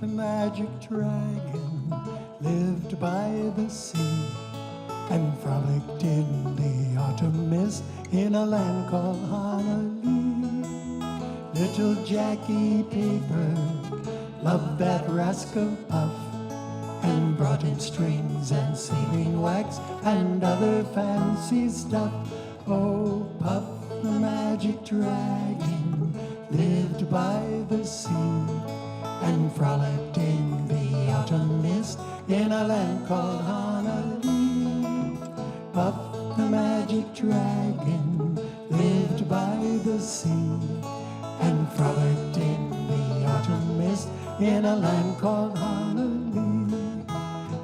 the magic dragon lived by the sea and frolicked in the autumn mist in a land called Honolulu. Little Jackie Paper loved that rascal Puff and brought him strings and sealing wax and other fancy stuff. Oh, Puff the magic dragon lived by the sea and frolicked in the autumn mist in a land called Honolulu. Puff the magic dragon lived by the sea and frolicked in the autumn mist in a land called Honolulu.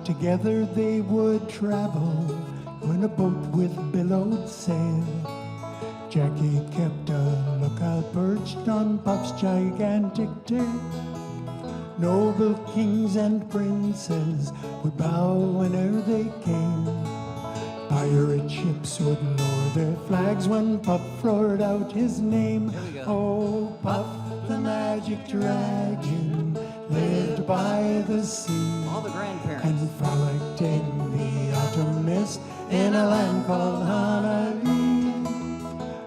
Together they would travel in a boat with billowed sail. Jackie kept a lookout perched on Puff's gigantic tail. Noble kings and princes would bow whenever they came. Pirate ships would lower their flags when Puff roared out his name. Oh, Puff the magic dragon lived by the sea. All the grandparents. And frolicked in the autumn mist in a land called Honolulu.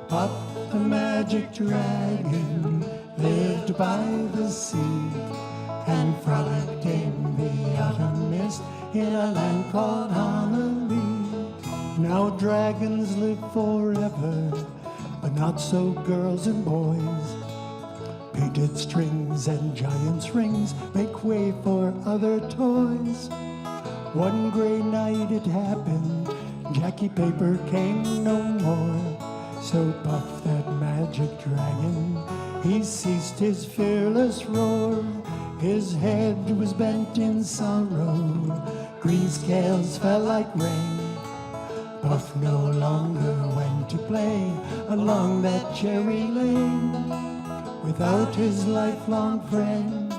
Puff the magic dragon lived by the sea and frolicked in the autumn mist in a land called Honolulu. Now dragons live forever, but not so girls and boys. Painted strings and giant's rings make way for other toys. One gray night it happened, Jackie Paper came no more. So Puff that magic dragon, he ceased his fearless roar. His head was bent in sorrow, green scales fell like rain. Puff no longer went to play along that cherry lane. Without his lifelong friend,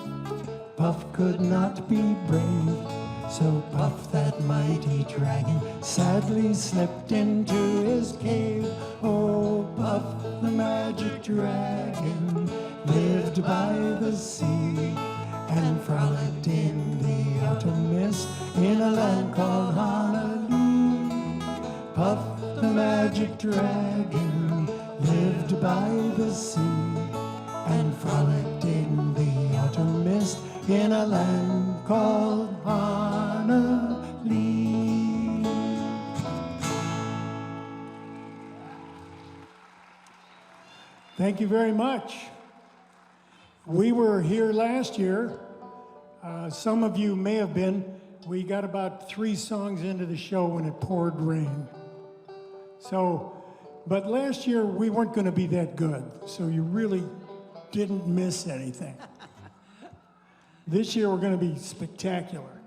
Puff could not be brave. So Puff that mighty dragon sadly slipped into his cave. Oh, Puff the magic dragon lived by the sea and frolicked in the autumn mist in a land called Honolulu. Puff the magic dragon lived by the sea and frolicked in the autumn mist in a land called Honolulu. Thank you very much. We were here last year. Some of you may have been. We got about 3 songs into the show when it poured rain. So, but last year we weren't going to be that good, so you really didn't miss anything. This year we're going to be spectacular.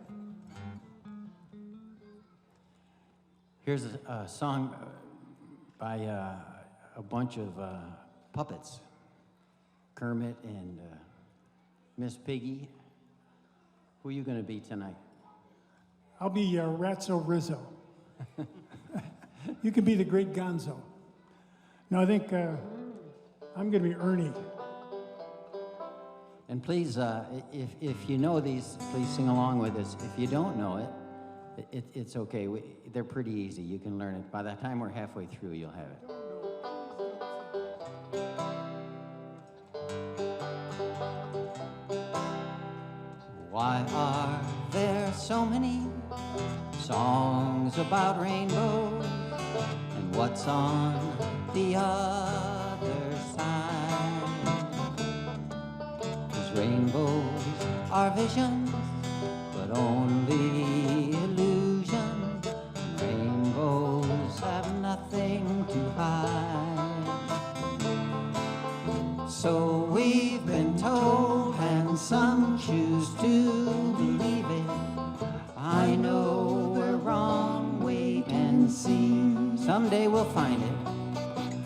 Here's a song by a bunch of puppets. Kermit and Miss Piggy. Who are you going to be tonight? I'll be Ratso Rizzo. You can be the great Gonzo. No, I think I'm going to be Ernie. And please, if you know these, please sing along with us. If you don't know it, it's okay. They're pretty easy. You can learn it. By the time we're halfway through, you'll have it. Why are there so many songs about rainbows? And what's on the other side? 'Cause rainbows are visions, but only illusions. Rainbows have nothing to hide. So we've been told, and some choose to believe it. I know we're wrong, wait and see. Someday we'll find it.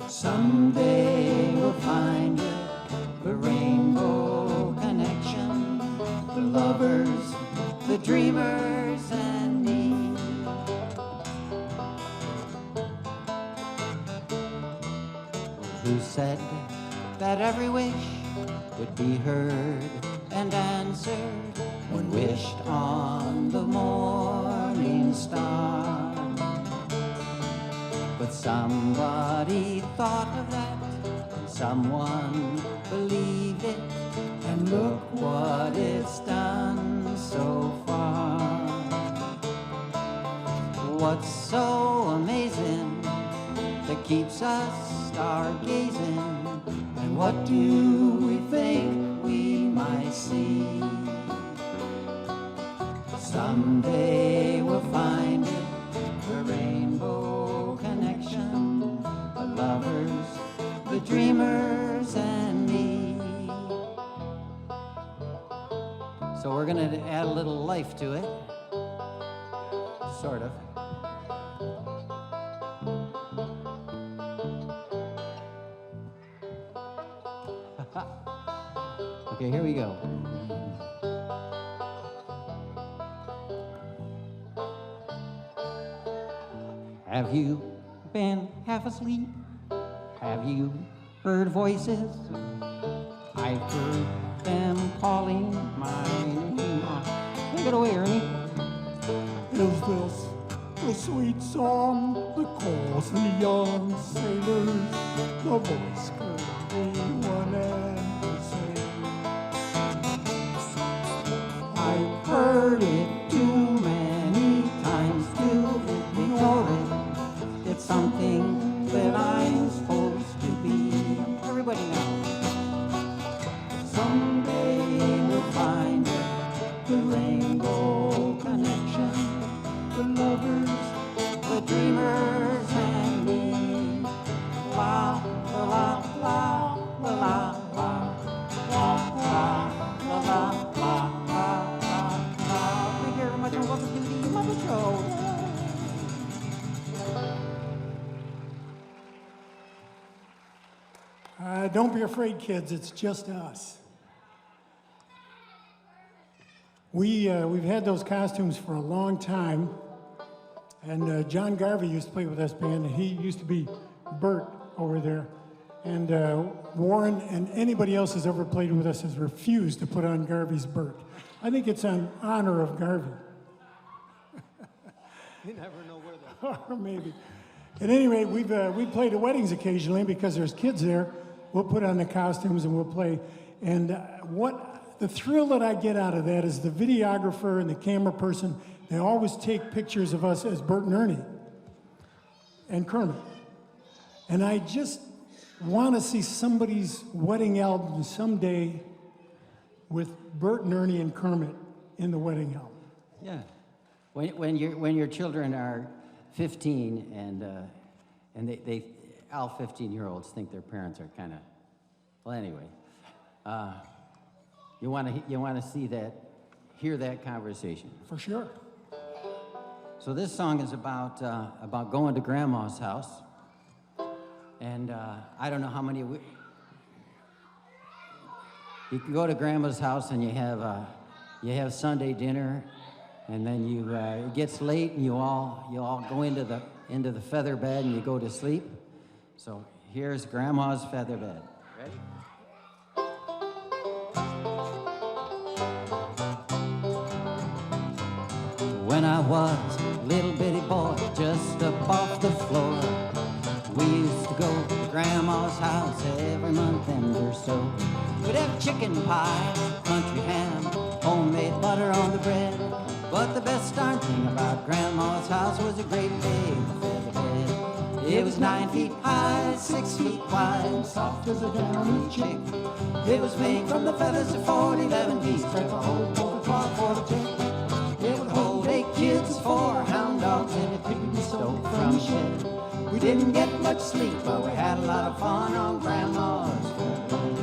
Someday we'll find it. The rainbow connection. The lovers, the dreamers, and me. Who said that every wish would be heard and answered when wished on the morning star. But somebody thought of that, and someone believed it, and look what it's done so far. What's so amazing that keeps us stargazing? And what do we think we might see? Someday we'll find it, the rainbow connection, the lovers, the dreamers, and me. So we're gonna add a little life to it, sort of. Okay, here we go. Have you been half asleep? Have you heard voices? I've heard them calling my name. Take it away, Ernie. Is this the sweet song that calls the young sailors? The voice could be one and the same. I've heard it too many times to ignore it. It's something that I'm supposed to be. Everybody now. Someday we'll find it, the rainbow connection, the lovers, the dreamers, and me. La la la la la la la la la la la la la. Thank you very much, and welcome to the Muppet Show. Don't be afraid, kids. It's just us. We've had those costumes for a long time, and John Garvey used to play with this band, and he used to be Bert over there. And Warren and anybody else who's ever played with us has refused to put on Garvey's Bert. I think it's in honor of Garvey. You never know where the... Or maybe. At any rate, we played at weddings occasionally because there's kids there. We'll put on the costumes and we'll play. And the thrill that I get out of that is the videographer and the camera person, they always take pictures of us as Bert and Ernie and Kermit. And I just want to see somebody's wedding album someday with Bert and Ernie and Kermit in the wedding album. Yeah. When your children are 15 and they all 15-year-olds think their parents are kind of, well, anyway, you want to see that, hear that conversation. For sure. So this song is about going to Grandma's house, and I don't know how many. You can go to Grandma's house and you have Sunday dinner, and then it gets late and you all go into the feather bed and you go to sleep. So here's Grandma's feather bed. Ready? When I was a little bitty boy, just up off the floor, we used to go to Grandma's house every month end or so. We'd have chicken pie, country ham, homemade butter on the bread. But the best darn thing about Grandma's house was a great big feather bed. It was 9 feet high, 6 feet wide, soft as a downy chick. It was made from the feathers of 40-11 geese, spread the whole cloth for the tick. It would hold 8 kids, 4 hound dogs, and it could be stove from a shed. We didn't get much sleep, but we had a lot of fun on Grandma's feather bed.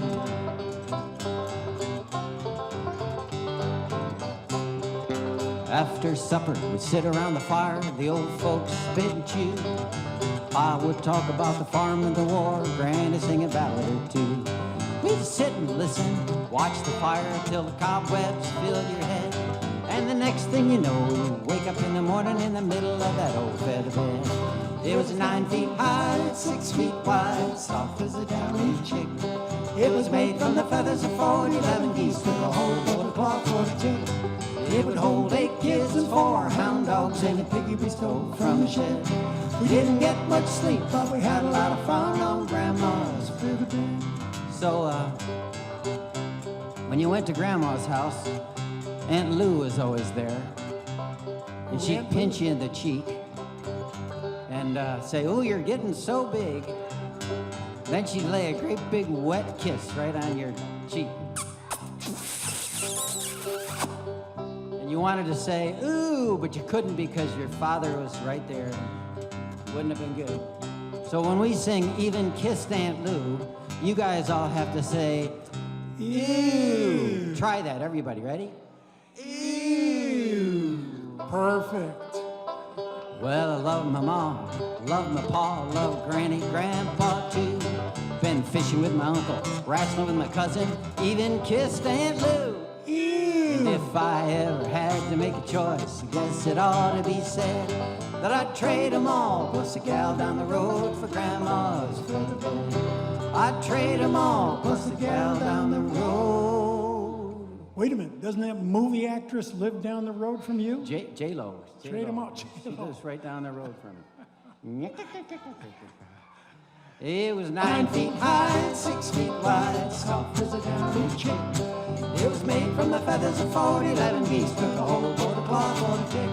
After supper, we'd sit around the fire, the old folks spit and chew. Pa would talk about the farm and the war, Granny sing a ballad or two. We'd sit and listen, watch the fire till the cobwebs filled your head. And the next thing you know, you wake up in the morning in the middle of that old feather bed. It was 9 feet high, 6 feet wide, soft as a downy chick. It was made from the feathers of 40-11 geese. Took a whole load of cloth for a chick. It would hold 8 kids and 4 hound dogs and a piggy we stole from the shed. We didn't get much sleep, but we had a lot of fun on Grandma's feather bed. So, when you went to Grandma's house, Aunt Lou was always there. And she'd pinch you in the cheek and say, "Oh, you're getting so big." Then she'd lay a great big wet kiss right on your cheek. And you wanted to say, "Ooh," but you couldn't because your father was right there. Wouldn't have been good. So when we sing Even Kissed Aunt Lou, you guys all have to say, "Ew." Try that, everybody. Ready? Ew. Perfect. Well, I love my mom, love my pa, love granny, grandpa too. Been fishing with my uncle, wrestling with my cousin, even kissed Aunt Lou. And if I ever had to make a choice, I guess it ought to be said that I'd trade 'em all, plus a gal down the road for Grandma's feather bed. I'd trade 'em all, plus a gal down the road. Wait a minute, doesn't that movie actress live down the road from you? J-Lo. Trade 'em all, She J-Lo. lives right down the road from me. It was 9 feet high and 6 feet wide, soft as a down chick. It was made from the feathers of 40-11 geese. Took a whole load of cloth for the chick.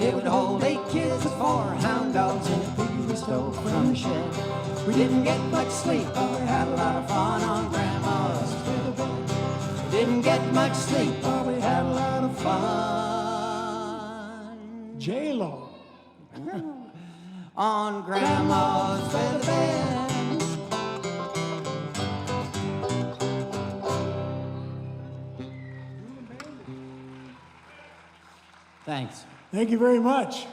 It would hold 8 kids and 4 hound dogs and a piggy we stole from the shed. We didn't get much sleep, but we had a lot of fun on Grandma's feather bed. Didn't get much sleep, but we had a lot of fun J-Lo. on Grandma's feather bed. Thanks. Thank you very much.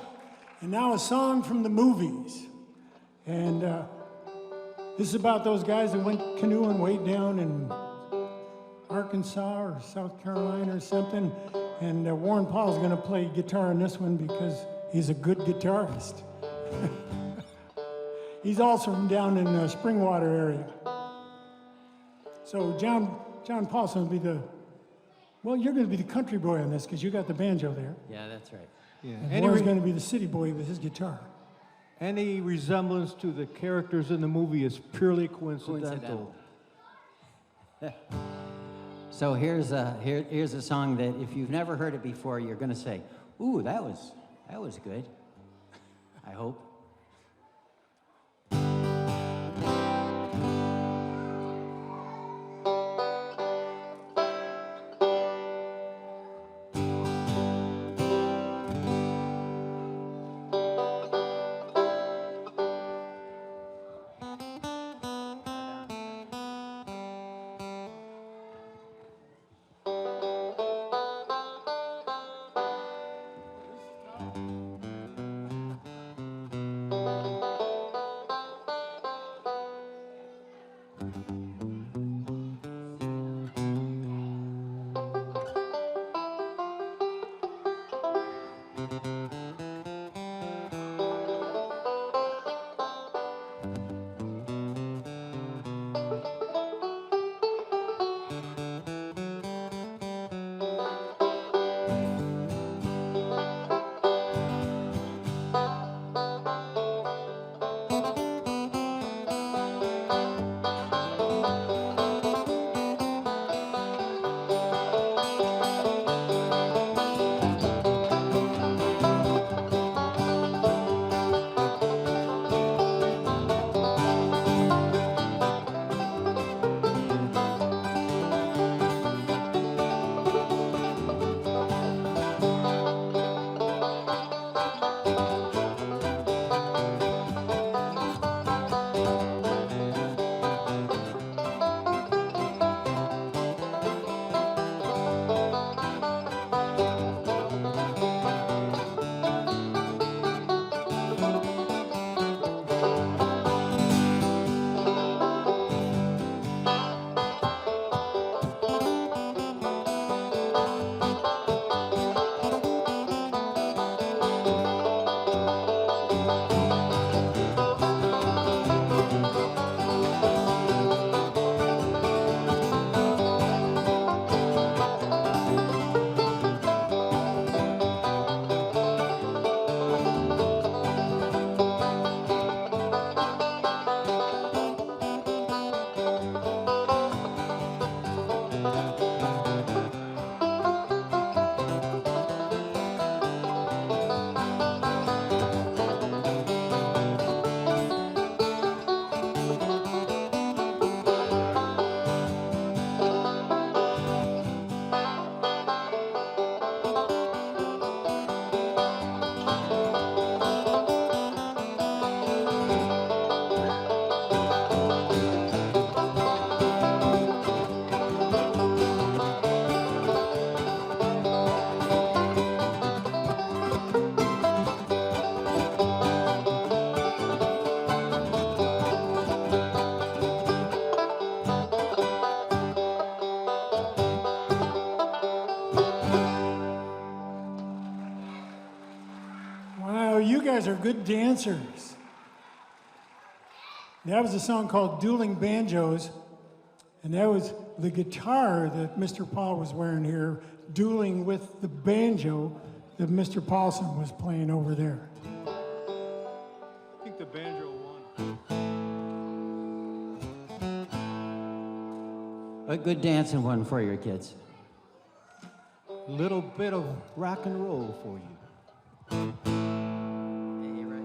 And now a song from the movies. And this is about those guys that went canoeing way down in Arkansas or South Carolina or something. And Warren Paul's going to play guitar on this one because he's a good guitarist. He's also from down in the Springwater area. So John Paul's going to be well, you're going to be the country boy on this because you got the banjo there. Yeah, that's right. Yeah. And Warren's going to be the city boy with his guitar. Any resemblance to the characters in the movie is purely coincidental. So here's a song that if you've never heard it before, you're going to say, "Ooh, that was good." I hope. good dancers. That was a song called Dueling Banjos, and that was the guitar that Mr. Paul was wearing here, dueling with the banjo that Mr. Paulson was playing over there. I think the banjo won. A good dancing one for your kids. A little bit of rock and roll for you. Hey, right.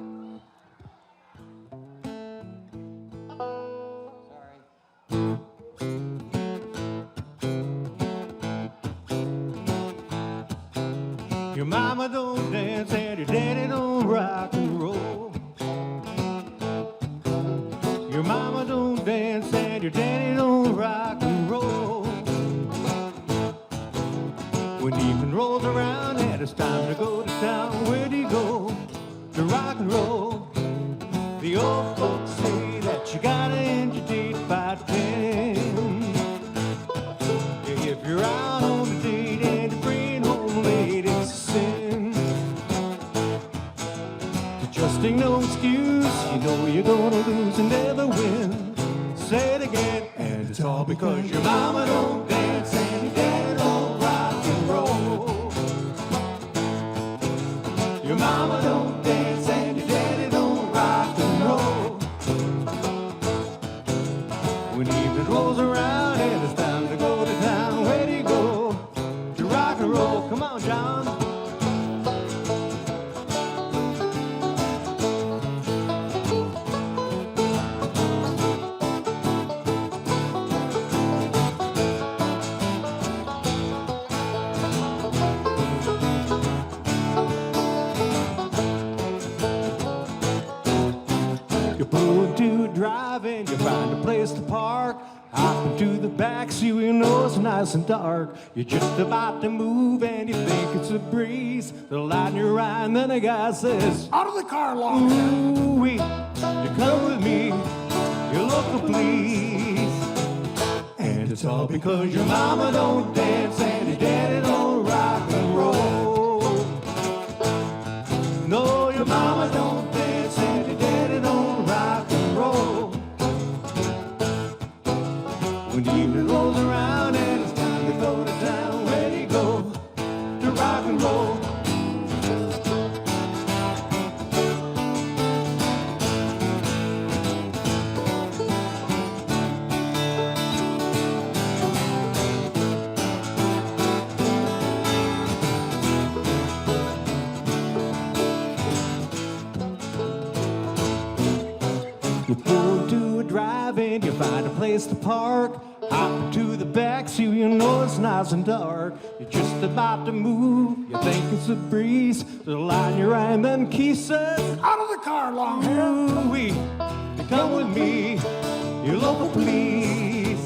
Your mama don't dance and your daddy don't rock and roll. Your mama don't dance and your daddy don't rock and roll. When evening rolls around and it's time to go to town, where do you go to rock and roll? The old folks say that you gotta end your date by 10. If you're out on a date and you're bringing home late, it's a sin. Trusting no excuse, you know you're gonna lose and never win. Say it again, and it's all because your mama don't dance and your daddy don't rock and roll. Your mama don't dance and your daddy don't rock and roll. When evening rolls around and it's time to go to town, where do you go to rock and roll? Come on, John. You're pulling to a drive-in, you find a place to park. Hop into the backseat, you know it's nice and dark. You're just about to move and you think it's a breeze. The light in your eye and then a guy says, Out of the car, long. ooh-wee, you come with me, you look please. And it's all because your mama don't dance and your daddy don't rock and roll. No, your mama don't dance and your daddy don't rock and roll. When the evening rolls around and it's time to go to town, where do you go to rock and roll? You pull into a drive-in, you find a place to park. Hop into the backseat, you know it's nice and dark. You're just about to move, you think it's a breeze. There's a light in your eye and then Keith says, Out of the car, long hair. ooh-wee, you come with me, you local please.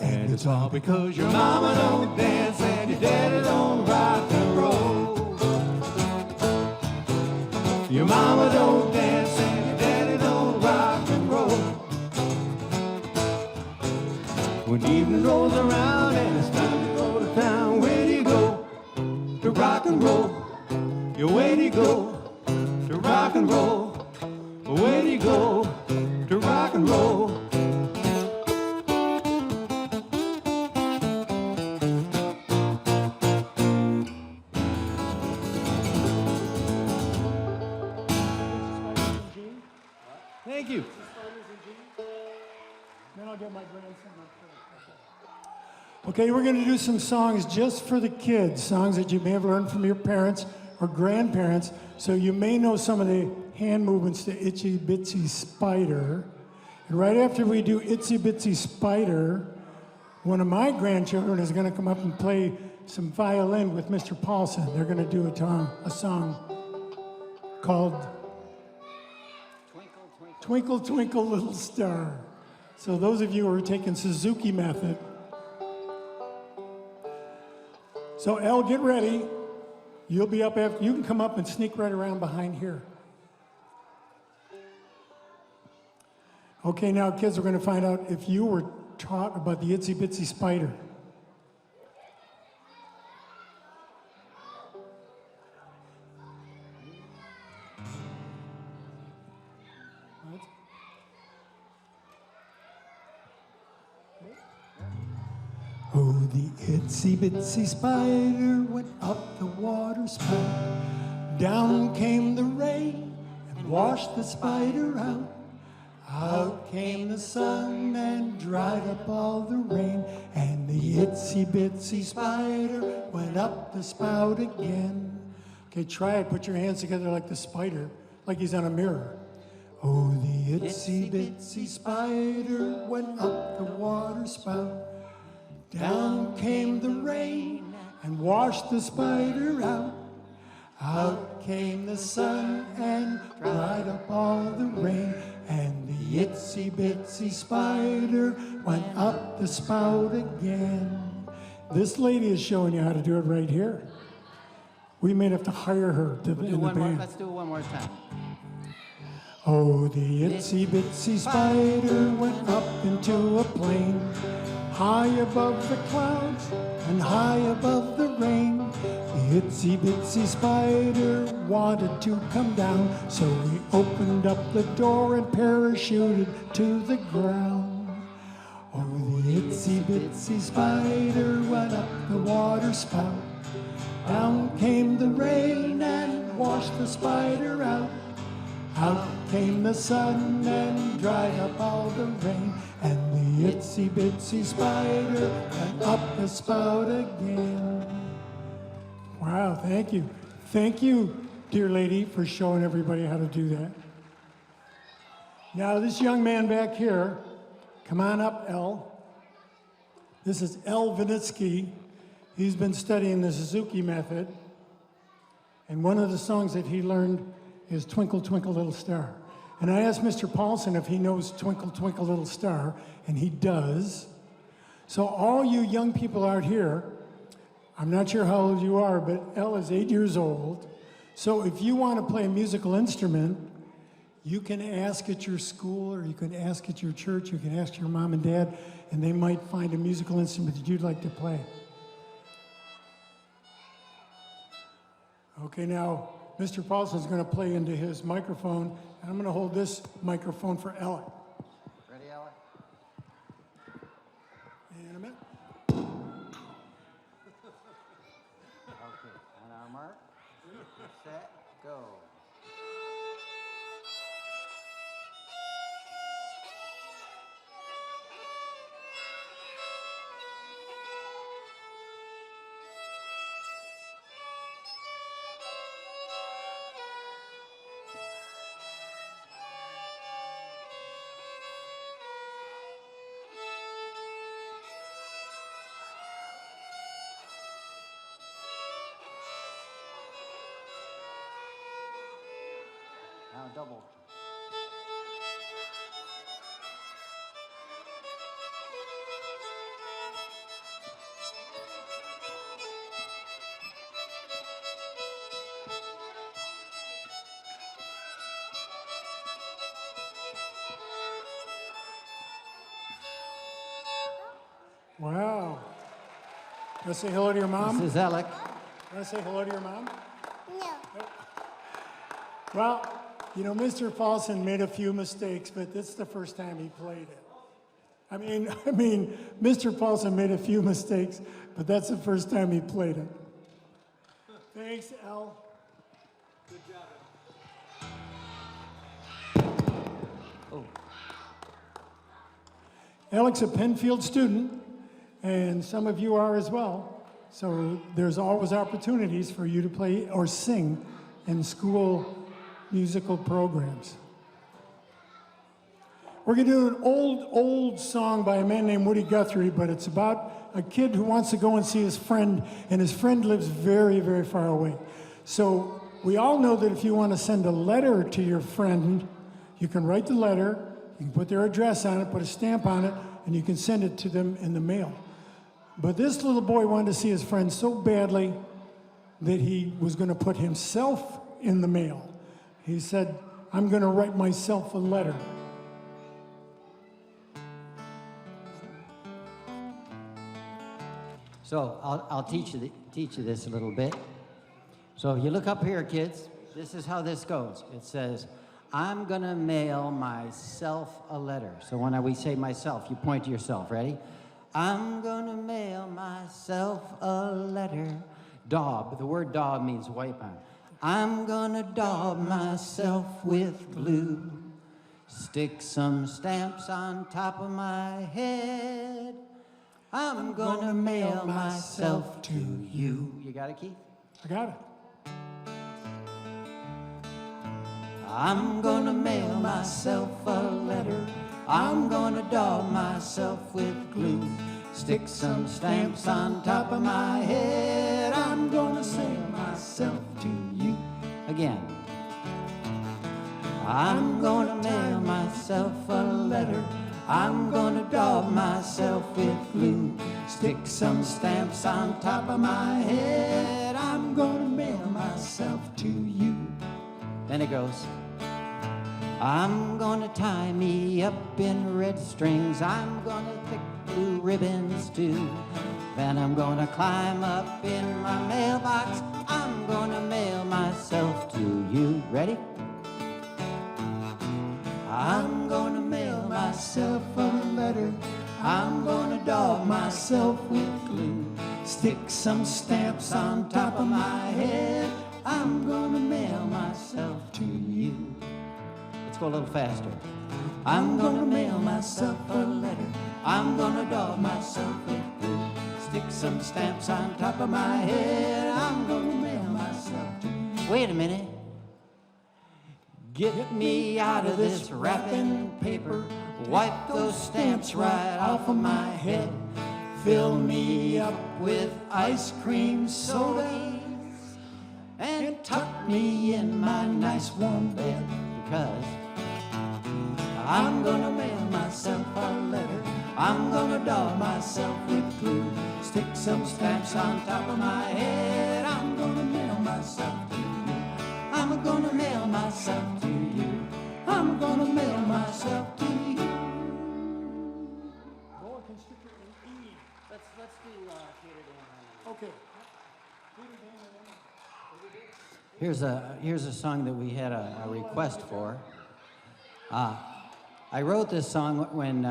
And it's all because your mama don't dance and your daddy don't rock and roll. Your mama don't dance and your daddy don't rock and roll. When evening rolls around and it's time to go to town, where do you go to rock and roll? Yeah, where do you go to rock and roll? Where do you go to rock and roll? Thank you. Then I'll get my grandson up there. Okay, we're going to do some songs just for the kids, songs that you may have learned from your parents or grandparents. So you may know some of the hand movements to Itsy Bitsy Spider. And right after we do Itsy Bitsy Spider, one of my grandchildren is going to come up and play some violin with Mr. Paulson. They're going to do a song called Twinkle, Twinkle, Little Star. So those of you who are taking Suzuki method. So Elle, get ready. You'll be up after, you can come up and sneak right around behind here. Okay, now kids, we're going to find out if you were taught about the Itsy Bitsy Spider. Oh, the itsy bitsy spider went up the water spout. Down came the rain and washed the spider out. Out came the sun and dried up all the rain. And the itsy bitsy spider went up the spout again. Okay, try it. Put your hands together like the spider, like he's on a mirror. Oh, the itsy bitsy spider went up the water spout. Down came the rain and washed the spider out. Out came the sun and dried up all the rain. And the itsy bitsy spider went up the spout again. This lady is showing you how to do it right here. We may have to hire her to, in the band. Let's do it one more time. Oh, the itsy bitsy spider went up into a plane, high above the clouds and high above the rain. The itsy bitsy spider wanted to come down, so he opened up the door and parachuted to the ground. Oh, the itsy bitsy spider went up the water spout. Down came the rain and washed the spider out. Out came the sun and dried up all the rain. And the itsy bitsy spider went up the spout again. Wow, thank you. Thank you, dear lady, for showing everybody how to do that. Now, this young man back here, come on up, El. This is El Vinitsky. He's been studying the Suzuki method. And one of the songs that he learned is Twinkle, Twinkle, Little Star. And I asked Mr. Paulson if he knows Twinkle, Twinkle, Little Star, and he does. So all you young people out here, I'm not sure how old you are, but Elle is 8 years old. So if you want to play a musical instrument, you can ask at your school or you can ask at your church, you can ask your mom and dad, and they might find a musical instrument that you'd like to play. Okay, now, Mr. Paulson's going to play into his microphone, and I'm going to hold this microphone for Ella. Ready, Ella? In a minute. Okay, on our mark, set, go. Now double. Wow. Want to say hello to your mom? This is Alec. Want to say hello to your mom? No. Well, you know, Mr. Paulson made a few mistakes, but this is the first time he played it. I mean, Mr. Paulson made a few mistakes, but that's the first time he played it. Thanks, Al. Good job. Oh, Alec's a Penfield student, and some of you are as well. So there's always opportunities for you to play or sing in school musical programs. We're going to do an old song by a man named Woody Guthrie, but it's about a kid who wants to go and see his friend, and his friend lives very, very far away. So we all know that if you want to send a letter to your friend, you can write the letter, you can put their address on it, put a stamp on it, and you can send it to them in the mail. But this little boy wanted to see his friend so badly that he was going to put himself in the mail. He said, I'm going to write myself a letter. so I'll teach you this a little bit. So if you look up here, kids, this is how this goes. It says, I'm gonna mail myself a letter. So when we say myself, you point to yourself. Ready? I'm gonna mail myself a letter. Daub. The word daub means wipe on. I'm gonna daub myself with glue. Stick some stamps on top of my head. I'm gonna mail myself to you. You got it, Keith? I got it. I'm gonna mail myself a letter. I'm gonna daub myself with glue. Stick some stamps on top of my head. I'm gonna mail myself to you. Again. I'm gonna mail myself a letter. I'm gonna daub myself with glue. Stick some stamps on top of my head. I'm gonna mail myself to you. Then it goes. I'm gonna tie me up in red strings. I'm gonna pick blue ribbons too. Then I'm gonna climb up in my mailbox. I'm gonna mail myself to you. Ready? I'm gonna mail myself a letter. I'm gonna daub myself with glue. Stick some stamps on top of my head. I'm gonna mail myself to you. Let's go a little faster. I'm gonna mail myself a letter. I'm gonna daub myself with glue. Stick some stamps on top of my head. I'm gonna mail myself to you. Wait a minute. Get me out of this wrapping paper. Wipe those stamps right off of my head. Fill me up with ice cream sodas and tuck me in my nice warm bed. Because I'm gonna mail myself a letter. I'm gonna daub myself with glue. Stick some stamps on top of my head. I'm gonna mail myself to you. I'm gonna mail myself to you. I'm gonna mail myself to you. Boy, constrictor in E. Let's do Peter Dan. Okay. Here's a song that we had a request for. I wrote this song when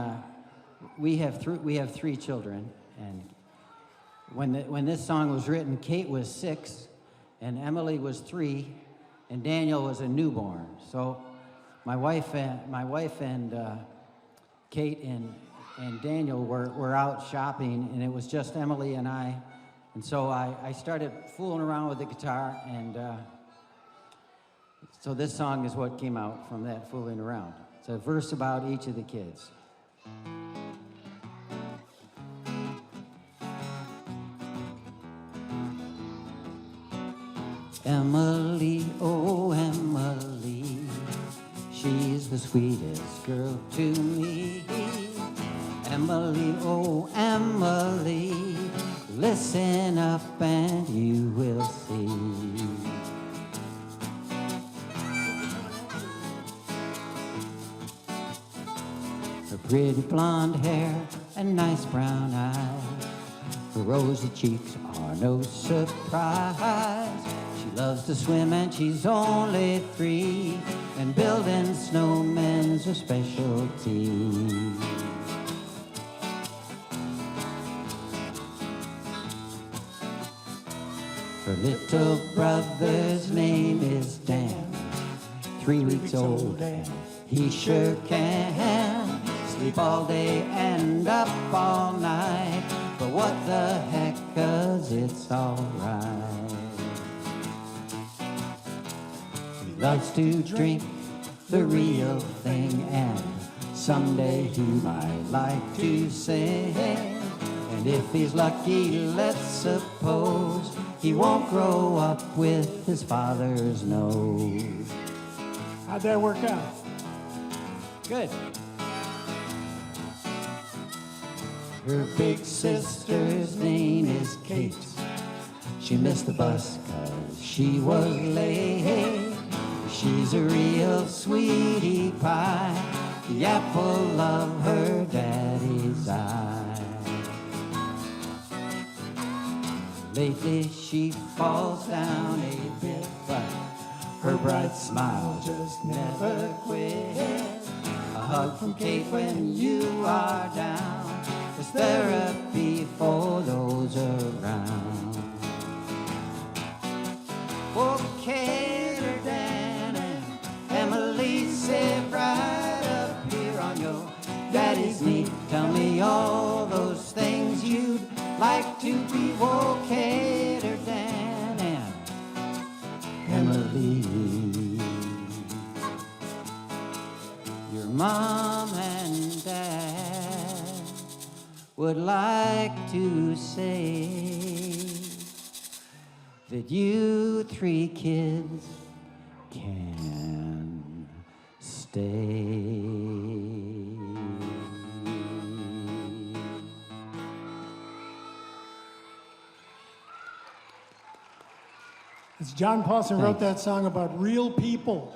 we have three children, and when this song was written, Kate was 6, and Emily was 3, and Daniel was a newborn. So my wife and Kate and Daniel were out shopping, and it was just Emily and I. And so I started fooling around with the guitar, and so this song is what came out from that fooling around. It's a verse about each of the kids. Emily, oh Emily, she's the sweetest girl to me. Emily, oh Emily, listen up and you will see. Her pretty blonde hair and nice brown eyes, her rosy cheeks are no surprise. She loves to swim and she's only 3, and building snowmen's her specialty. Her little brother's name is Dan, 3 weeks old, and he sure can sleep all day and up all night. But what the heck, 'cause it's alright. He loves to drink the real thing, and someday he might like to sing. And if he's lucky, let's suppose, he won't grow up with his father's nose. How'd that work out? Good. Her big sister's name is Kate. She missed the bus 'cause she was late. She's a real sweetie pie, the apple of her daddy's eye. Lately she falls down a bit, but Her bright smile just never quit. A hug from Kate when you are down is therapy for those around. For Kate or Dan and Emily, sit right up here on your daddy's knee. Tell me all those things you'd like to be. Oh, Kate or Dan and Emily. Your mom and dad would like to say that you three kids can stay. It's John Paulson wrote that song about real people.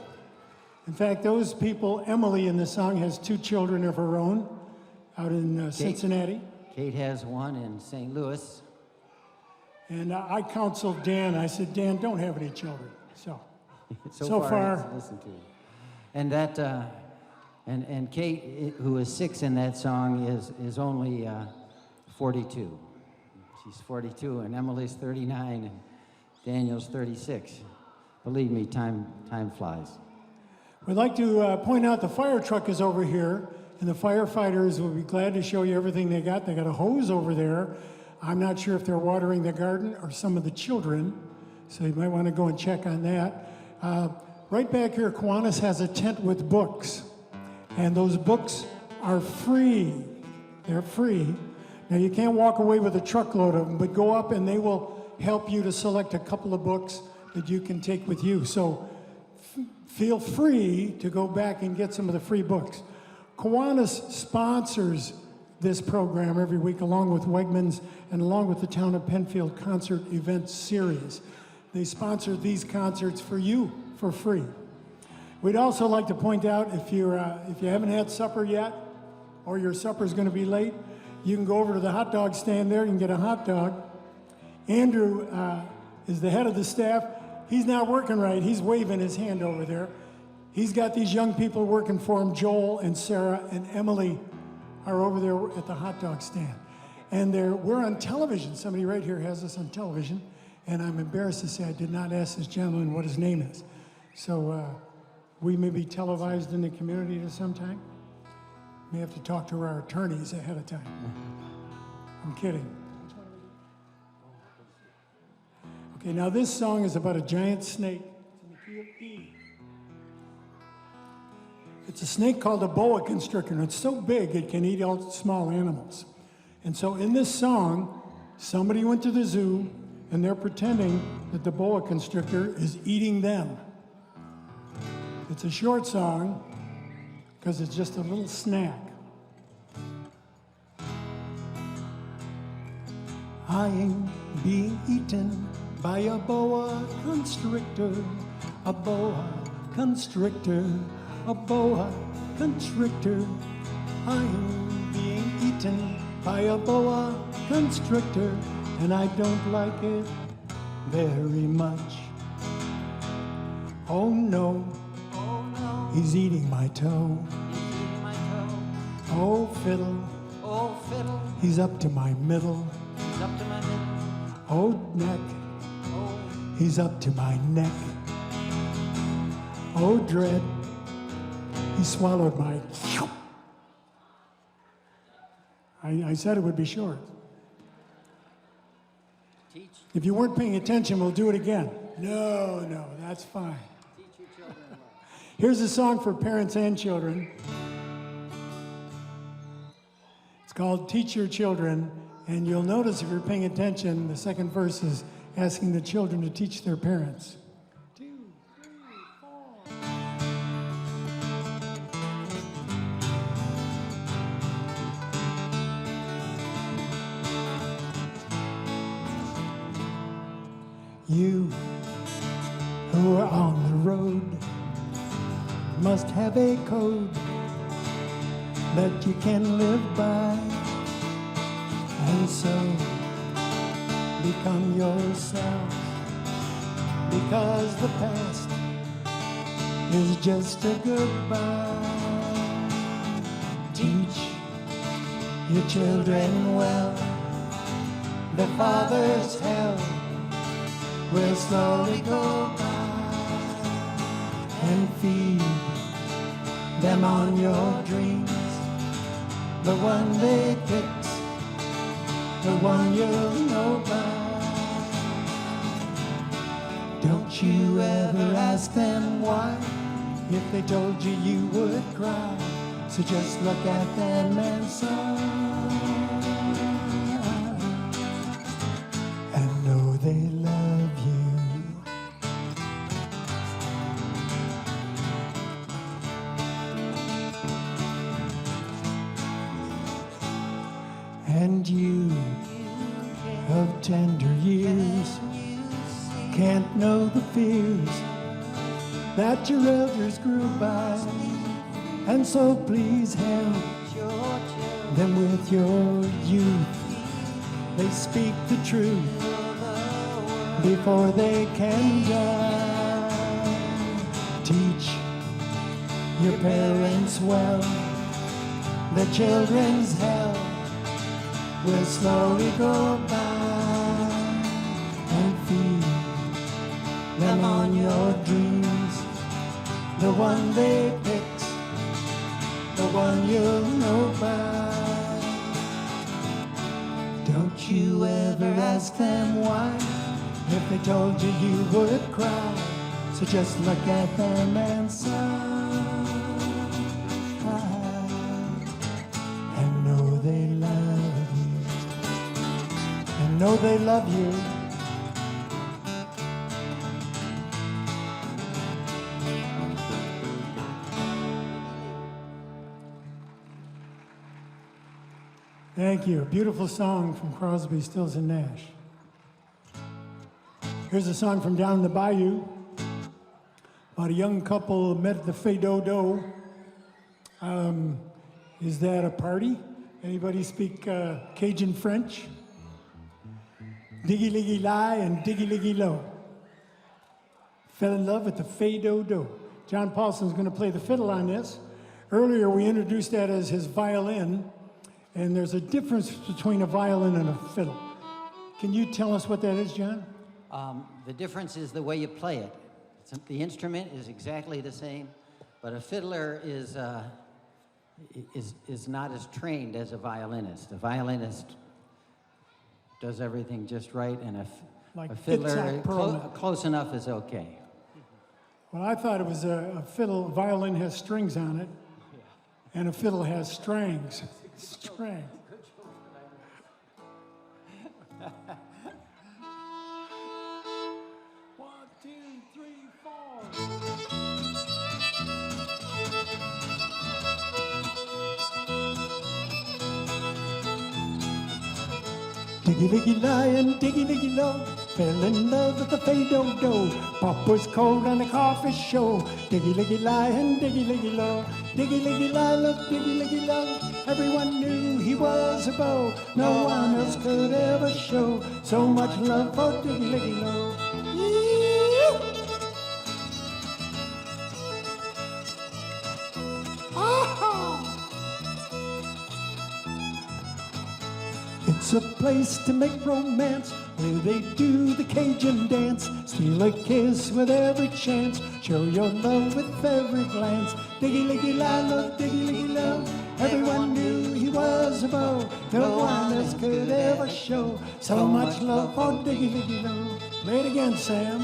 In fact, those people, Emily in the song has 2 children of her own out in Cincinnati. Kate has one in St. Louis. And I counseled Dan. I said, Dan, don't have any children. So far. Listen to it. And that, and Kate, who is 6 in that song, is only 42. She's 42, and Emily's 39, and Daniel's 36. Believe me, time flies. We'd like to point out the fire truck is over here, and the firefighters will be glad to show you everything they got. They got a hose over there. I'm not sure if they're watering the garden or some of the children, so you might want to go and check on that. Right back here, Kiwanis has a tent with books, and those books are free. They're free. Now, you can't walk away with a truckload of them, but go up and they will help you to select a couple of books that you can take with you. So feel free to go back and get some of the free books. Kiwanis sponsors this program every week along with Wegmans and along with the Town of Penfield Concert Event Series. They sponsor these concerts for you for free. We'd also like to point out if you haven't had supper yet or your supper's going to be late, you can go over to the hot dog stand there. You can get a hot dog. Andrew is the head of the staff. He's not working right. He's waving his hand over there. He's got these young people working for him. Joel and Sarah and Emily are over there at the hot dog stand. And we're on television. Somebody right here has us on television. And I'm embarrassed to say I did not ask this gentleman what his name is. So we may be televised in the community at some time. May have to talk to our attorneys ahead of time. I'm kidding. Okay, now this song is about a giant snake. It's in the key of E. It's a snake called a boa constrictor, and it's so big it can eat all small animals. And so in this song, somebody went to the zoo, and they're pretending that the boa constrictor is eating them. It's a short song, because it's just a little snack. I ain't being eaten by a boa constrictor, a boa constrictor, a boa constrictor. I am being eaten by a boa constrictor, and I don't like it very much. Oh no, he's eating my toe. Oh fiddle, he's up to my middle. Oh neck, he's up to my neck. Oh dread, he swallowed my... I said it would be short. Teach. If you weren't paying attention, we'll do it again. No, that's fine. Teach your children love. Here's a song for parents and children. It's called Teach Your Children, and you'll notice if you're paying attention, the second verse is asking the children to teach their parents. 2, 3, 4. You who are on the road must have a code that you can live by, and so become yourself, because the past is just a goodbye. Teach your children well. Their father's hell will slowly go by, and feed them on your dreams. The one they picked, the one you'll know by. Don't you ever ask them why. If they told you, you would cry. So just look at them and sigh, and know they love you. And you of tender years can't know the fears that your elders grew by, and so please help them with your youth. They speak the truth before they can die. Teach your parents well. The children's hell will slowly go by, and feed them on your dreams. The one they picked, the one you'll know by. Don't you ever ask them why. If they told you, you would cry. So just look at them and sigh, and know they love you, and know they love you. Thank you. A beautiful song from Crosby, Stills, and Nash. Here's a song from down in the bayou about a young couple met at the Fay-Do-Do. Is that a party? Anybody speak Cajun French? Diggy-liggy-lie and diggy-liggy-lo. Fell in love at the Fay-Do-Do. John Paulson's going to play the fiddle on this. Earlier we introduced that as his violin. And there's a difference between a violin and a fiddle. Can you tell us what that is, John? The difference is the way you play it. The instrument is exactly the same, but a fiddler is not as trained as a violinist. A violinist does everything just right, and Like a fiddler, Itzhak Perlman. close enough is okay. Well, I thought it was a fiddle. A violin has strings on it, and a fiddle has strings. Strings. One, two, three, four. Diggy-liggy-lie and diggy-liggy-lo, fell in love at the Fay-Do-Do. Pop was cold on the coffee show. Diggy-liggy-lie and diggy-liggy-lo, diggy-liggy-lie, love, diggy-liggy-lo. Everyone knew he was a beau. No one else could ever show so much love for diggy-liggy-lo. It's a place to make romance, where they do the Cajun dance. Steal a kiss with every chance, show your love with every glance. Diggy-liggy-lie, love, diggy-liggy-lo. Everyone knew he was a beau. No one else could ever show so much love for diggy-liggy-lo. Play it again, Sam.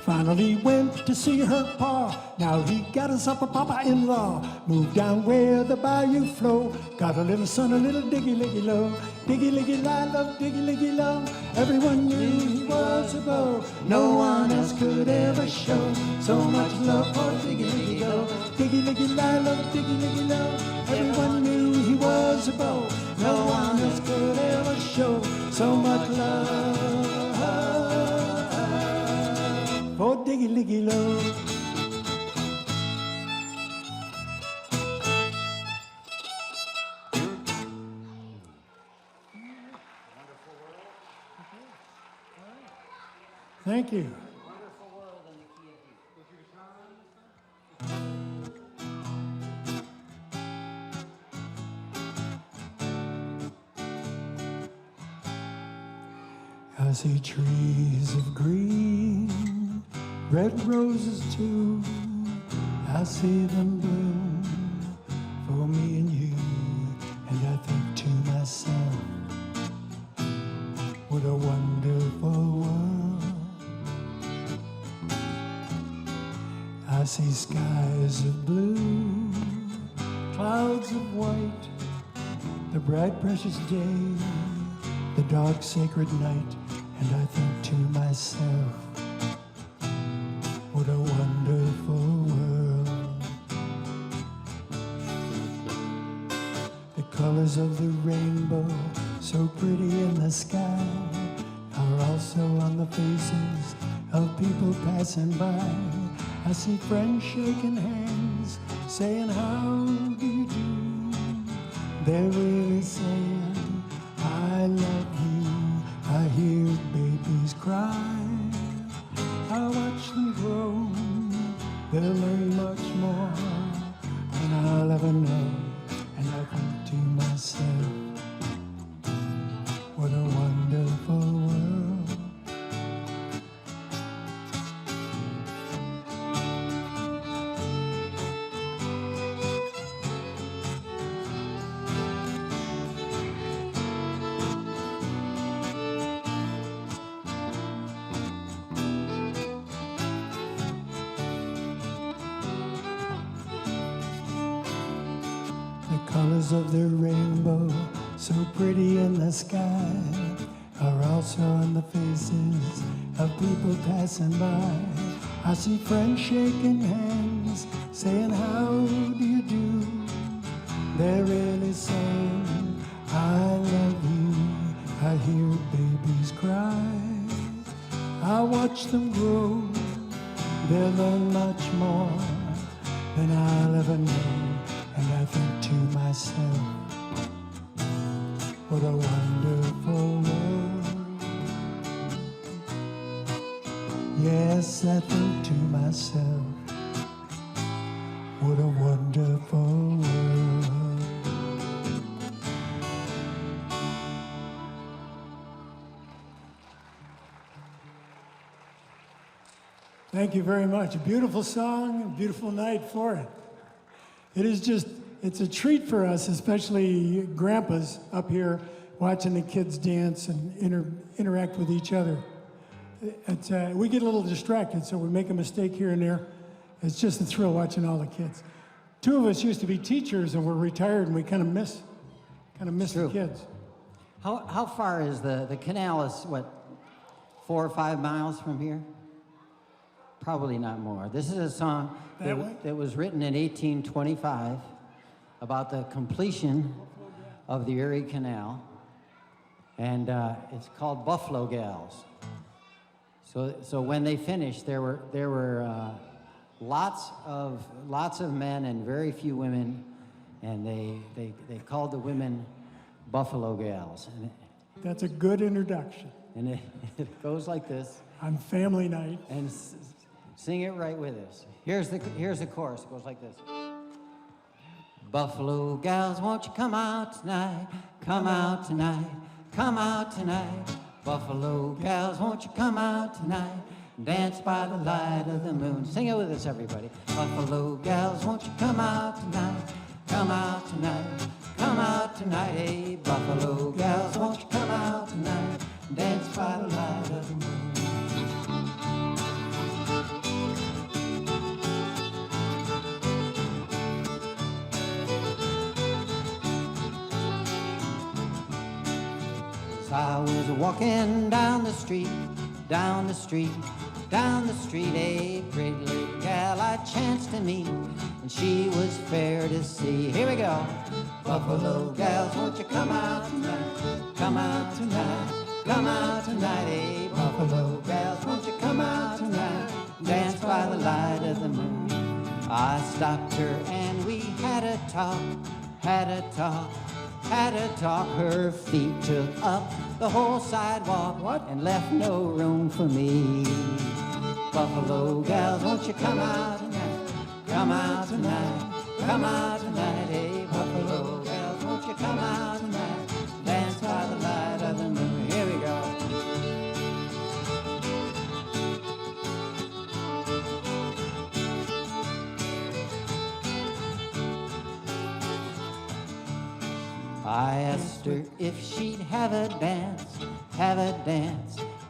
Finally went to see her pa. Now he got himself a papa-in-law. Moved down where the bayou flow. Got a little son, a little diggy-liggy-lo. Diggy-liggy-lie, love, diggy-liggy-lo. Everyone knew he was a beau. No one else could ever show so much love for diggy-liggy-lo. Diggy-liggy-lie, love, diggy-liggy-lo. Everyone knew he was a beau. No one else could ever show so much love. Peggy Lowe. Thank you. I see trees of green, red roses too. I see them bloom for me and you. And I think to myself, what a wonderful world. I see skies of blue, clouds of white, the bright precious day, the dark sacred night. And I think to myself, what a wonderful world. The colors of the rainbow, so pretty in the sky, are also on the faces of people passing by. I see friends shaking hands, saying, how do you do? They're really saying, I love you. I hear babies cry, I watch them grow, they'll learn much more than I'll ever know. And I think to myself, what a wonderful world. Colors of the rainbow, so pretty in the sky, are also on the faces of people passing by. I see friends shaking hands, saying, how do you do? They're really saying, I love you. I hear babies cry, I watch them grow, they'll learn much more than I'll ever know. And I think to myself, what a wonderful world. Yes, I think to myself, what a wonderful world. Thank you very much. A beautiful song, a beautiful night for it. It is just, it's a treat for us, especially grandpas up here, watching the kids dance and interact with each other. We get a little distracted, so we make a mistake here and there. It's just a thrill watching all the kids. Two of us used to be teachers, and we're retired, and we kind of miss the kids. How far is the canal? Is what, 4 or 5 miles from here? Probably not more. This is a song that was written in 1825 about the completion of the Erie Canal, and it's called Buffalo Gals. So when they finished, there were lots of men and very few women, and they called the women Buffalo Gals. And that's a good introduction. And it goes like this. On family night. And sing it right with us. Here's the chorus. It goes like this. Buffalo gals, won't you come out tonight? Come out tonight. Come out tonight. Buffalo gals, won't you come out tonight? Dance by the light of the moon. Sing it with us, everybody. Buffalo gals, won't you come out tonight? Come out tonight. Come out tonight. Hey, Buffalo gals, won't you come out tonight? Dance by the light of the moon. I was walking down the street, down the street, down the street, a pretty little gal I chanced to meet, and she was fair to see. Here we go. Buffalo gals, won't you come out tonight? Come out tonight, come out tonight, eh? Buffalo gals, won't you come out tonight? Dance by the light of the moon. I stopped her and we had a talk, had a talk, had a talk. Her feet took up the whole sidewalk and left no room for me. Buffalo gals, won't you come out tonight? Come out tonight, come out tonight. Hey, Buffalo gals, won't you come out tonight? Dance by the light of the moon. Here we go. I asked her if she'd have a dance,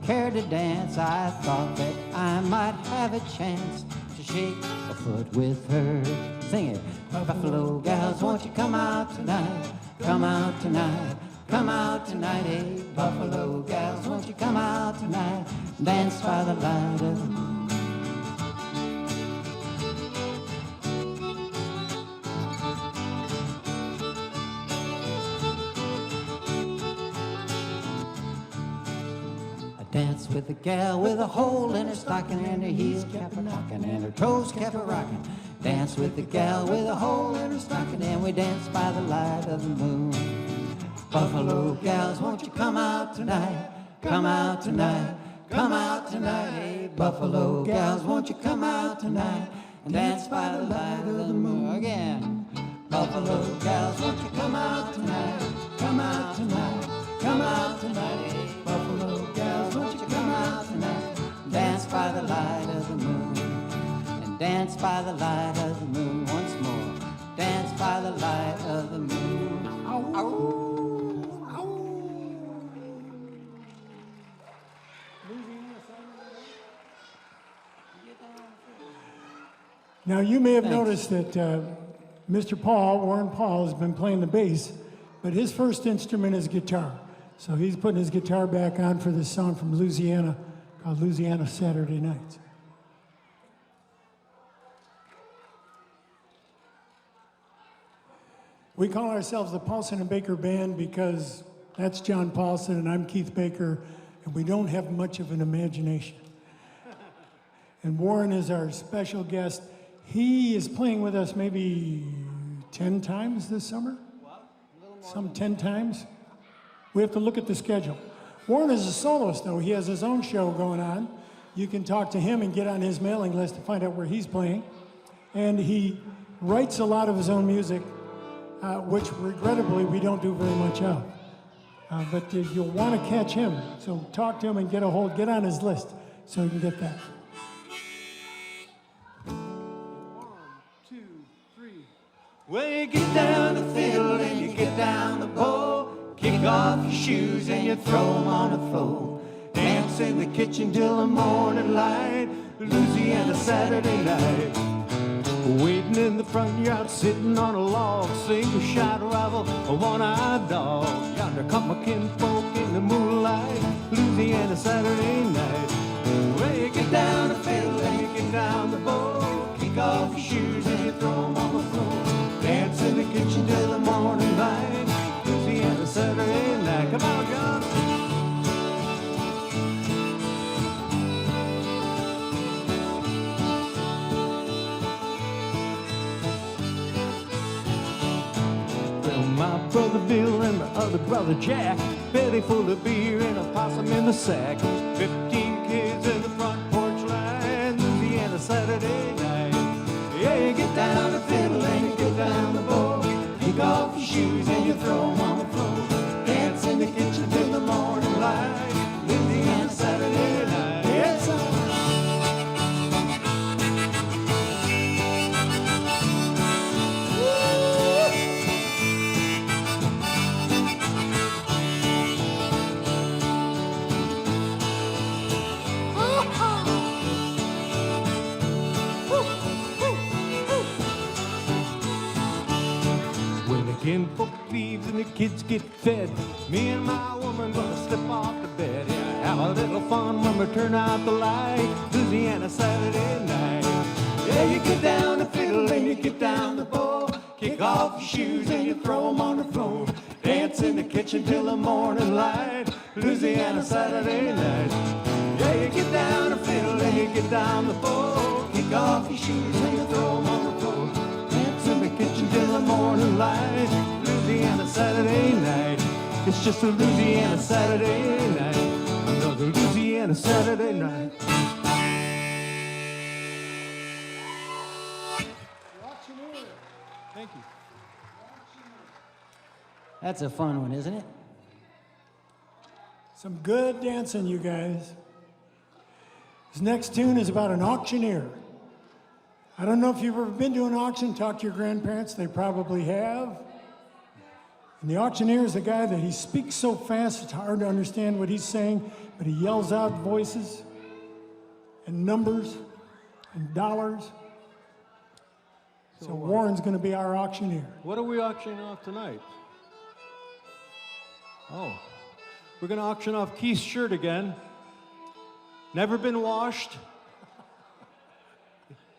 care to dance. I thought that I might have a chance to shake a foot with her. Sing it. Buffalo gals, won't you come out tonight? Come out tonight, come out tonight. Hey, Buffalo gals, won't you come out tonight? Dance by the light of the moon. Dance with a gal with a hole in her stocking, and her heels kept a knocking and her toes kept a rocking. Dance with a gal with a hole in her stocking, and we danced by the light of the moon. Buffalo gals, won't you come out tonight? Come out tonight, come out tonight. Hey, Buffalo gals, won't you come out tonight and dance by the light of the moon again? Buffalo gals, won't you come out tonight? Come out tonight, come out tonight. Hey, Buffalo gals, won't you come out tonight? Dance by the light of the moon. And dance by the light of the moon once more. Dance by the light of the moon. Ow, ow. Now, you may have noticed that Mr. Paul, Warren Paul, has been playing the bass, but his first instrument is guitar. So he's putting his guitar back on for this song from Louisiana called Louisiana Saturday Nights. We call ourselves the Paulson and Baker Band because that's John Paulson and I'm Keith Baker, and we don't have much of an imagination. And Warren is our special guest. He is playing with us maybe 10 times this summer? Some 10 times? We have to look at the schedule. Warren is a soloist, though. He has his own show going on. You can talk to him and get on his mailing list to find out where he's playing. And he writes a lot of his own music, which regrettably we don't do very much of. But you'll want to catch him. So talk to him and get on his list so you can get that. 1, 2, 3. Well, you get down the fiddle and you get down the bow. Kick off your shoes and you throw them on the floor. Dance in the kitchen till the morning light. Louisiana Saturday night. Waiting in the front yard, sitting on a log. Single-shot rival, a one-eyed dog. Yonder come my kinfolk in the moonlight. Louisiana Saturday night. Well, you get down the fiddle and you get down the bow. Kick off your shoes and you throw them on the floor. Dance in the kitchen till the morning light. Louisiana Saturday night. Come on, John. Well, my brother Bill and my other brother Jack, belly full of beer and a possum in the sack. 15 kids in the front porch line. Louisiana Saturday night. Yeah, you get down the fiddle and you get down the bow. Kick off your shoes and you throw them on the floor. Dance in the kitchen till the morning light. Louisiana Saturday night. Yes, sir. Kinfolk leaves and the kids get fed. Me and my woman gonna slip off the bed. Yeah, have a little fun when we turn out the light. Louisiana Saturday night. Yeah, you get down the fiddle and you get down the bow. Kick off your shoes and you throw them on the floor. Dance in the kitchen till the morning light. Louisiana Saturday night. Yeah, you get down the fiddle and you get down the floor, kick off your shoes and you throw 'em on the floor. Dance in the kitchen till the morning light. Louisiana Saturday night. It's just a Louisiana Saturday night. Another Louisiana Saturday night. Thank you. That's a fun one, isn't it? Some good dancing, you guys. This next tune is about an auctioneer. I don't know if you've ever been to an auction, talk to your grandparents, they probably have. And the auctioneer is a guy that he speaks so fast it's hard to understand what he's saying, but he yells out voices and numbers and dollars. So Warren's going to be our auctioneer. What are we auctioning off tonight? Oh, we're going to auction off Keith's shirt again. Never been washed.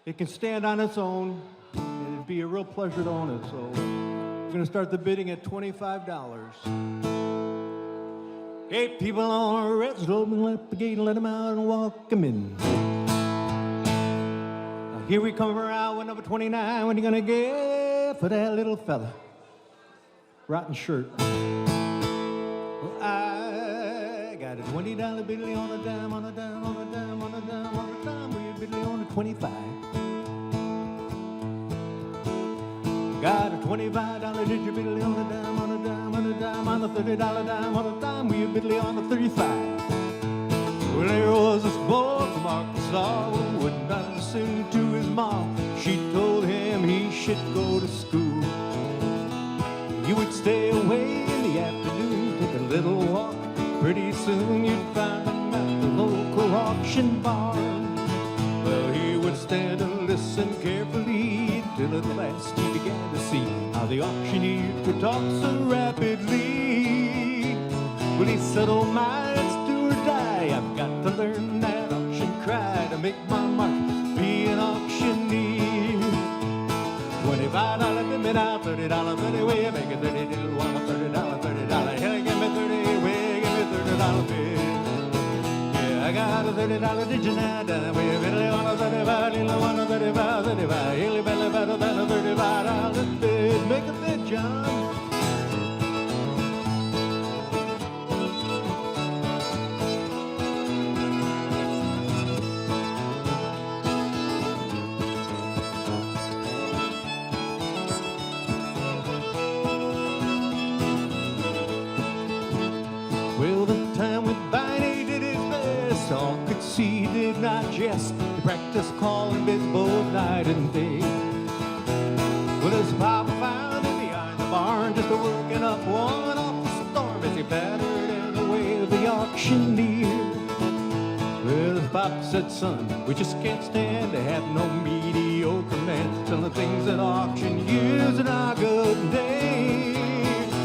It can stand on its own, and it'd be a real pleasure to own it. So we're going to start the bidding at $25. 8 people on a red slope, and let the gate and let them out and walk them in. Here we come around with number 29. What are you gonna get for that little fella? Rotten shirt. Well, I got a $20 bill on a dime, on a dime, on a dime, on a dime, on a dime. We a bill on a 25. Got a $25 digital bill on a dime, on a dime, on a dime, on a $30 dime, on a dime. We a bill on a 35. Well, there was this boy from Arkansas who would not listen to his mom. She told him he should go to school. He would stay away in the afternoon, take a little walk. Pretty soon you'd find him at the local auction barn. Well, he would stand and listen carefully till at last he began to see how the auctioneer could talk so rapidly. Well, he said, oh my, it's do or die. I've got to learn that auction cry to make my mark, be an auctioneer. $25 limit out, $30 30 way, make it 30, little one, $30, $30. Hell, give me 30 way, give me $30 bill. Yeah, I got a $30 digit now, done way, little one, $35, little one, $35, $35. Hilly belly better than a $35 bid. Make a bid, John. Well, the time went by and he did his best. All could see he did not jest. He practiced calling bids both night and day. Well, his papa found him behind the barn, just working up one off the storm as he battered in the way of the auctioneer. Well, his papa said, son, we just can't stand to have no mediocre man selling things at auction using our good name.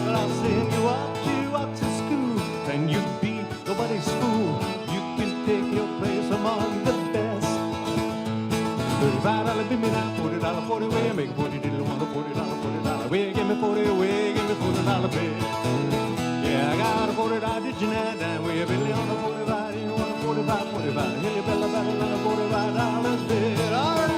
But I'll send you off to auction school, and you be nobody's fool. You can take your place among the best. $35 bid me now, $40, 40 way, make 40 diddle one, $40, $40 way, give me 40 way, give me $40 bid. Yeah, I got a $40 did you now, down way, a billy on the 45, you want a 45, 45, hilly bella battle on a $45 bid. All right.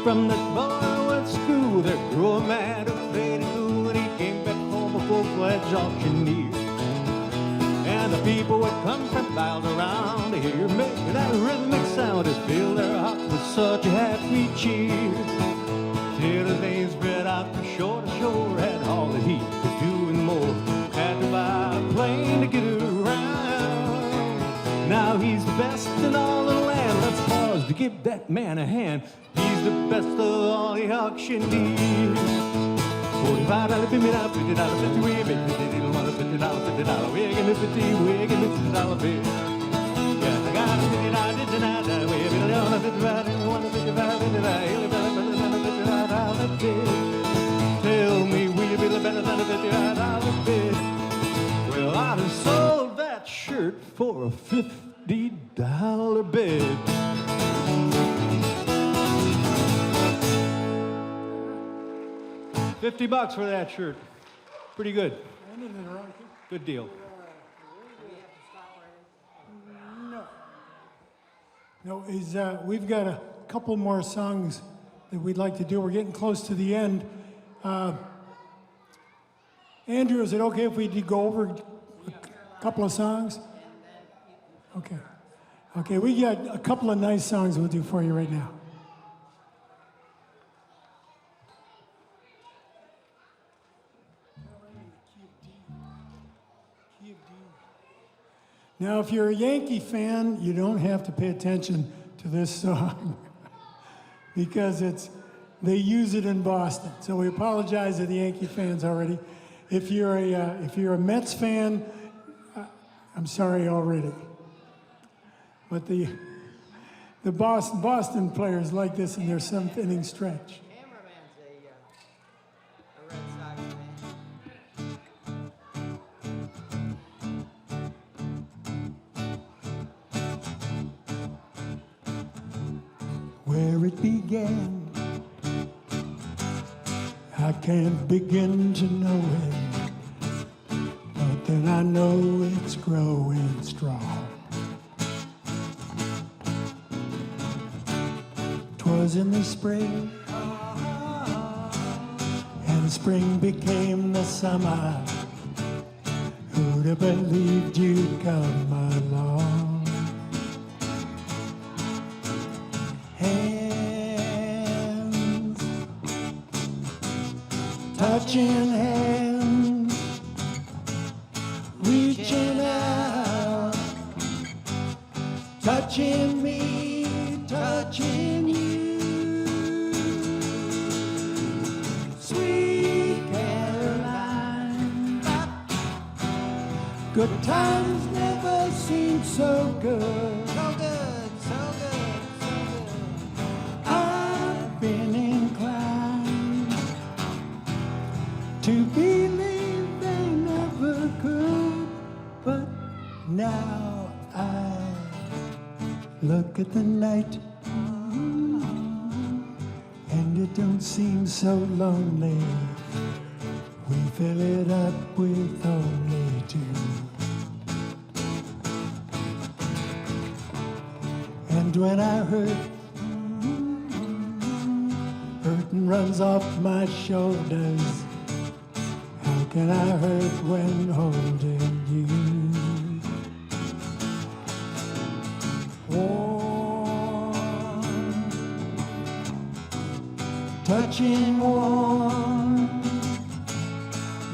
From that boy went to school, there grew a man who played it cool, and he came back home a full-fledged auctioneer. And the people would come from miles around to hear him make that rhythmic sound to fill their hearts with such a happy cheer. Till his name spread out from shore to shore, had all that he could do and more. Had to buy a plane to get around. Now he's the best in all the land. Let's pause to give that man a hand. He's the best of all the auctioneers. $45 bid me now, $50 50 way, make $50, $50, $50 way, give me 50 way, give me $50 bill. Yeah, I got a $50 did you now, that way, $50, $55, $55, $55, $55 bill. Tell me, will you be better than a $55 bill? Well, I'd have sold that shirt for a $50 $50 for that shirt. Pretty good. Good deal. No, we've got a couple more songs that we'd like to do. We're getting close to the end. Andrew, is it okay if we go over a couple of songs? Okay. Okay, we got a couple of nice songs we'll do for you right now. Now, if you're a Yankee fan, you don't have to pay attention to this song because they use it in Boston. So we apologize to the Yankee fans already. If you're a Mets fan, I'm sorry already. But the Boston players like this in their seventh inning stretch. Cameraman's a Red Sox fan. Where it began, I can't begin to know it, but then I know it's growing strong. 'Twas in the spring, and spring became the summer. Who'd have believed you'd come along? Hands, touching hands, reaching out, touching me, touching you. Sweet Caroline, good times never seem so good. So good, so good, so good. I've been inclined to believe they never could, but now I look at the night and it don't seem so lonely. We fill it up with only two. And when I hurtin' runs off my shoulders, how can I hurt when holding you? Warm, touching warm,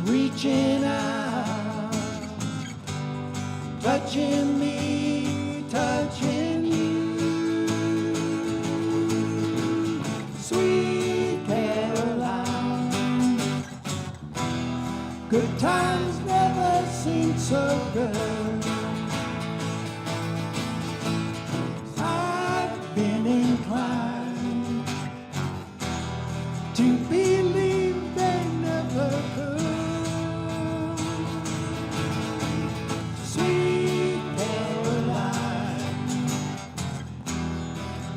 reaching out, touching me, touching you. Sweet Caroline, good times never seem so good. I've been inclined to believe they never could. Sweet Caroline,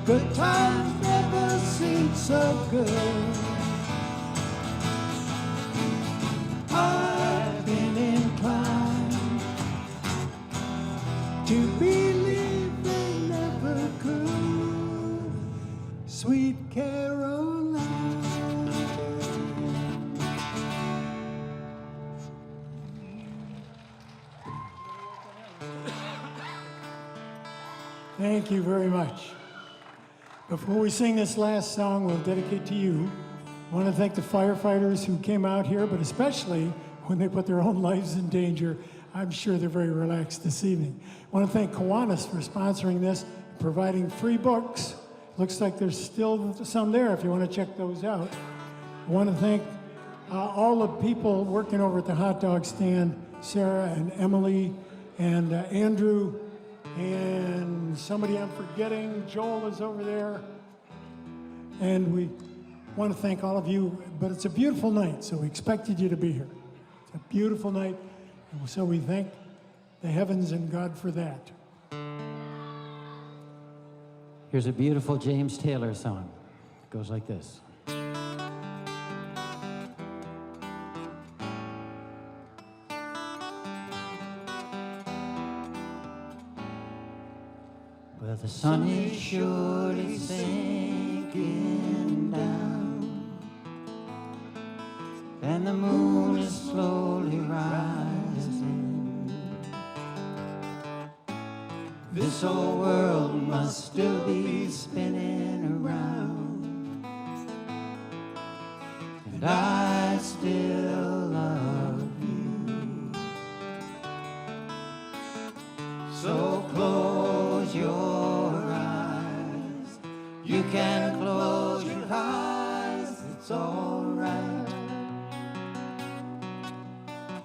good times never seem so good. I've been inclined to believe they never could. Sweet Caroline. Thank you very much. Before we sing this last song we'll dedicate to you, I want to thank the firefighters who came out here, but especially when they put their own lives in danger. I'm sure they're very relaxed this evening. I want to thank Kiwanis for sponsoring this, providing free books. Looks like there's still some there if you want to check those out. I want to thank all the people working over at the hot dog stand, Sarah and Emily and Andrew, and somebody I'm forgetting, Joel is over there. And we want to thank all of you, but it's a beautiful night, so we expected you to be here. It's a beautiful night, and so we thank the heavens and God for that. Here's a beautiful James Taylor song. It goes like this. Well, the sun is surely sinking down, and the moon is slowly rising. This whole world must still be spinning around, and I still love you. So close your eyes. You can close your eyes, it's alright.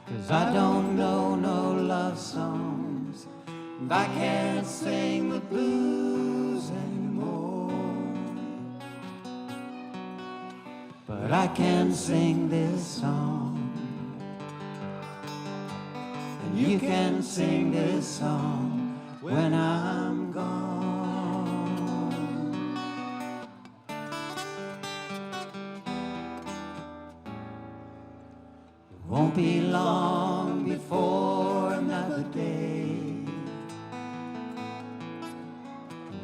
'Cause I don't know no love songs, and I can't sing the blues anymore. But I can sing this song, and you can sing this song when I'm gone. It won't be long before another day.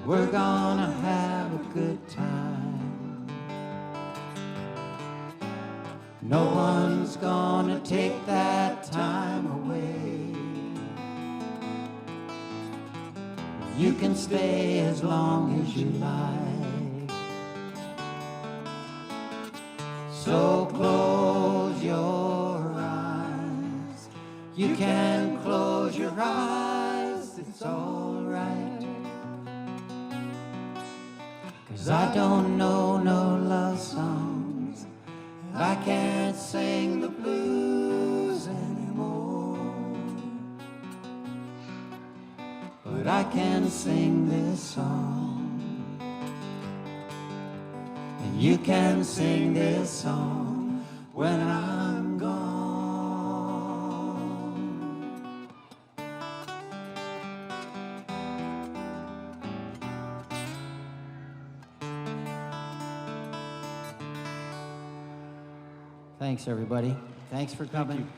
We're gonna have a good time. No one's gonna take that time away. You can stay as long as you like. So close your eyes. You can close your eyes, it's alright. 'Cause I don't know no love songs, I can't sing the blues anymore. But I can sing this song, and you can sing this song when I'm gone. Thanks, everybody. Thanks for coming.